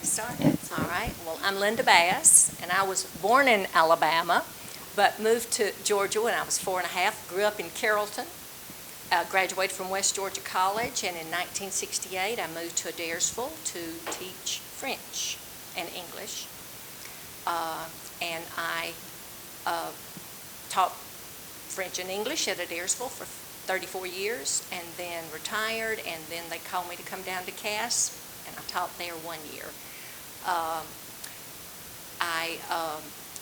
Start? All right. Well, I'm Linda Bass, and I was born in Alabama, but moved to Georgia when I was 4 and a half. Grew up in Carrollton. Graduated from West Georgia College, and in 1968 I moved to Adairsville to teach French and English. And I taught French and English at Adairsville for 34 years, and then retired, and then they called me to come down to Cass, and I taught there 1 year.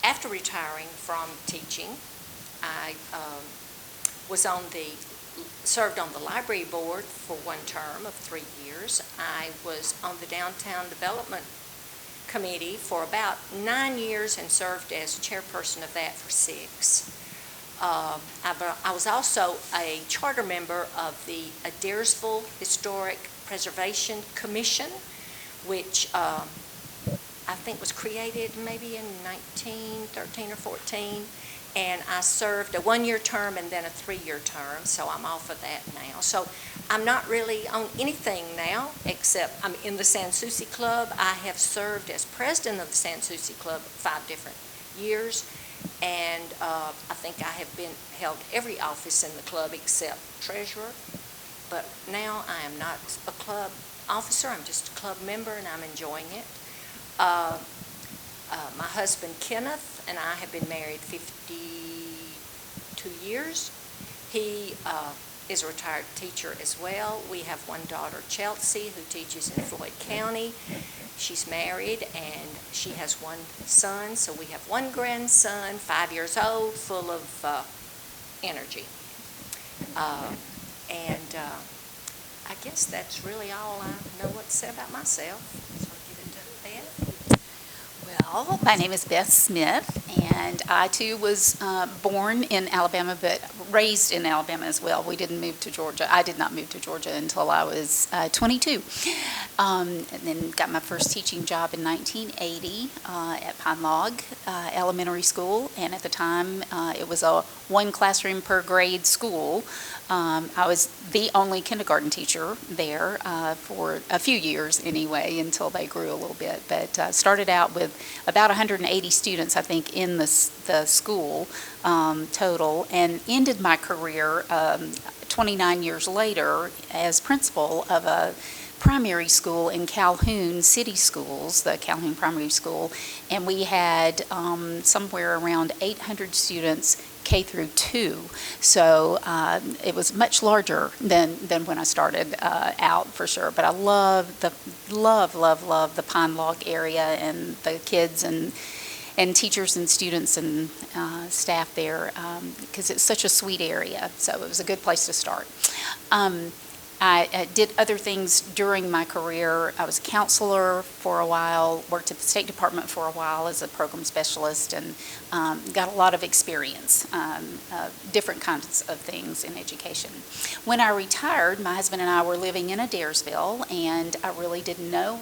After retiring from teaching, I served on the library board for one term of 3 years. I was on the downtown development committee for about 9 years and served as chairperson of that for 6. I was also a charter member of the Adairsville Historic Preservation Commission, which I think was created maybe in 1913 or 14, and I served a 1-year term and then a 3-year term, so I'm off of that now. So I'm not really on anything now, except I'm in the Souci Club. I have served as president of the Souci Club 5 different years, and I think I have held every office in the club except treasurer, but now I am not a club officer, I'm just a club member, and I'm enjoying it. My husband Kenneth and I have been married 52 years. He is a retired teacher as well. We have one daughter, Chelsea, who teaches in Floyd County. She's married, and she has one son, so we have one grandson, 5 years old, full of energy. I guess that's really all I know what to say about myself. So I'll give it to Beth. Well, my name is Beth Smith, and I too was born in Alabama, but raised in Alabama as well. We didn't move to Georgia. I did not move to Georgia until I was 22. And then got my first teaching job in 1980 at Pine Log Elementary School, and at the time it was a 1 classroom per grade school. I was the only kindergarten teacher there for a few years anyway, until they grew a little bit. But started out with about 180 students, I think, in the school total, and ended my career 29 years later as principal of a primary school in Calhoun City Schools, the Calhoun Primary School, and we had somewhere around 800 students K through 2, so it was much larger than when I started out, for sure. But I love the Pine Log area and the kids and teachers and students and staff there, because it's such a sweet area. So it was a good place to start. I did other things during my career. I was a counselor for a while, worked at the State Department for a while as a program specialist, and got a lot of experience, different kinds of things in education. When I retired, my husband and I were living in Adairsville, and I really didn't know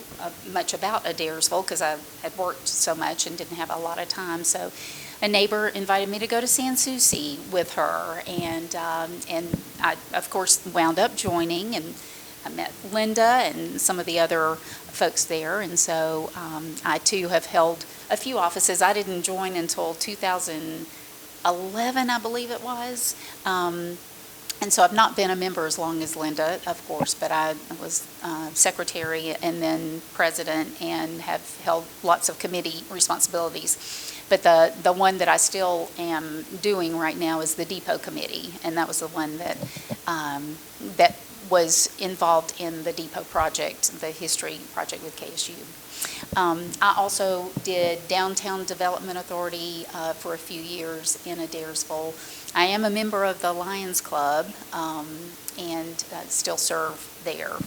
much about Adairsville because I had worked so much and didn't have a lot of time. So a neighbor invited me to go to Souci with her, and I, of course, wound up joining, and I met Linda and some of the other folks there, and so I, too, have held a few offices. I didn't join until 2011, I believe it was, and so I've not been a member as long as Linda, of course, but I was secretary and then president and have held lots of committee responsibilities. But the one that I still am doing right now is the Depot Committee, and that was the one that that was involved in the Depot project, the history project with KSU. I also did Downtown Development Authority for a few years in Adairsville. I am a member of the Lions Club and still serve there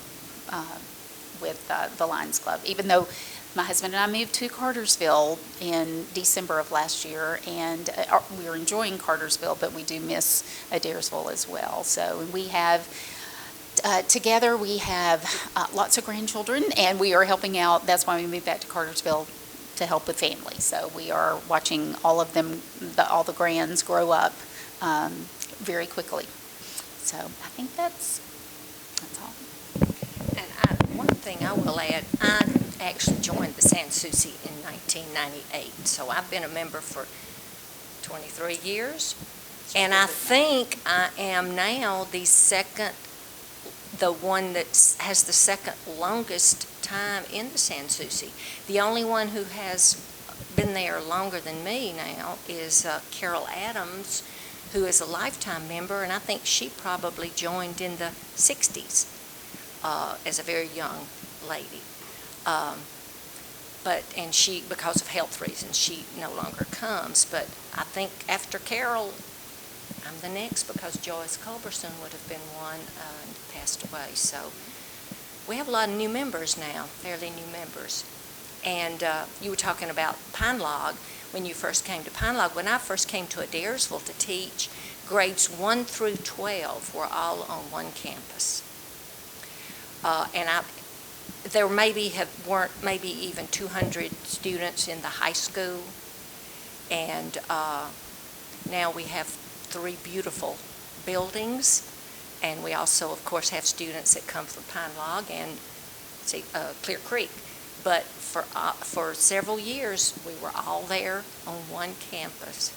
with the Lions Club, even though my husband and I moved to Cartersville in December of last year, and we are enjoying Cartersville, but we do miss Adairsville as well. So we have, together we have lots of grandchildren, and we are helping out. That's why we moved back to Cartersville, to help with family. So we are watching all of them, all the grands grow up very quickly. So I think that's all. And one thing I will add, I actually joined the Souci in 1998, so I've been a member for 23 years. And I think I am now the one that has the second longest time in the Souci. The only one who has been there longer than me now is Carol Adams, who is a lifetime member, and I think she probably joined in the 60s as a very young lady. And she, because of health reasons, she no longer comes. But I think after Carol, I'm the next, because Joyce Culberson would have been one and passed away. So we have a lot of new members now, fairly new members. And you were talking about Pine Log when you first came to Pine Log. When I first came to Adairsville to teach, grades 1 through 12 were all on one campus. There weren't maybe even 200 students in the high school, and now we have 3 beautiful buildings, and we also, of course, have students that come from Pine Log and Clear Creek. But for several years, we were all there on one campus,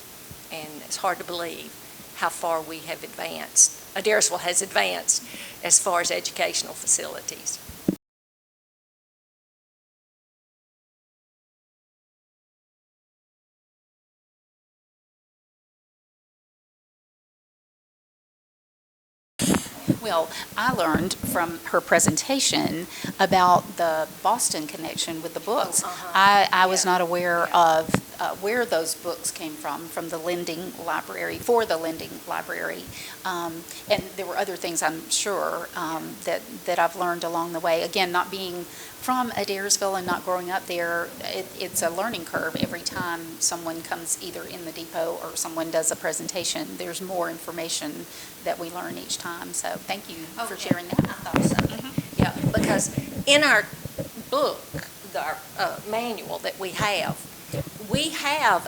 and it's hard to believe how far we have advanced. Adairsville has advanced as far as educational facilities. Well, I learned from her presentation about the Boston connection with the books. I was not aware of where those books came from the lending library, for the lending library. And there were other things, I'm sure, that I've learned along the way. Again, not being from Adairsville and not growing up there, it's a learning curve every time someone comes either in the depot or someone does a presentation. There's more information that we learn each time. So thank you for sharing that. I thought so. Yeah, because in our book, our manual that we have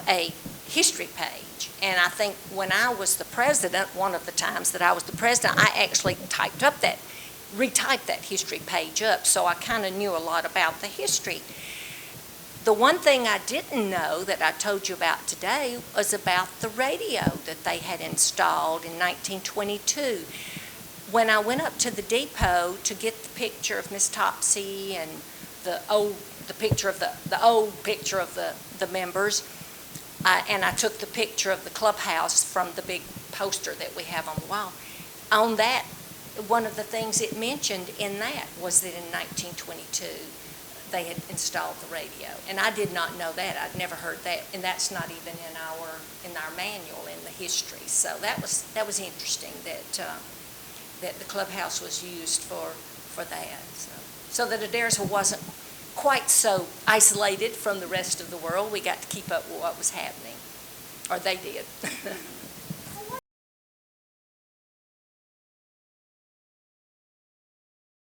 a history page. And I think when I was the president, one of the times that I was the president, I actually retyped that history page up, so I kind of knew a lot about the history. The one thing I didn't know that I told you about today was about the radio that they had installed in 1922. When I went up to the depot to get the picture of Miss Topsy and the old picture of the members, and I took the picture of the clubhouse from the big poster that we have on the wall. On that, one of the things it mentioned in that was that in 1922 they had installed the radio, and I did not know that. I'd never heard that, and that's not even in our manual in the history. So that was interesting that the clubhouse was used for that. So that Adairsville wasn't quite so isolated from the rest of the world. We got to keep up with what was happening, or they did.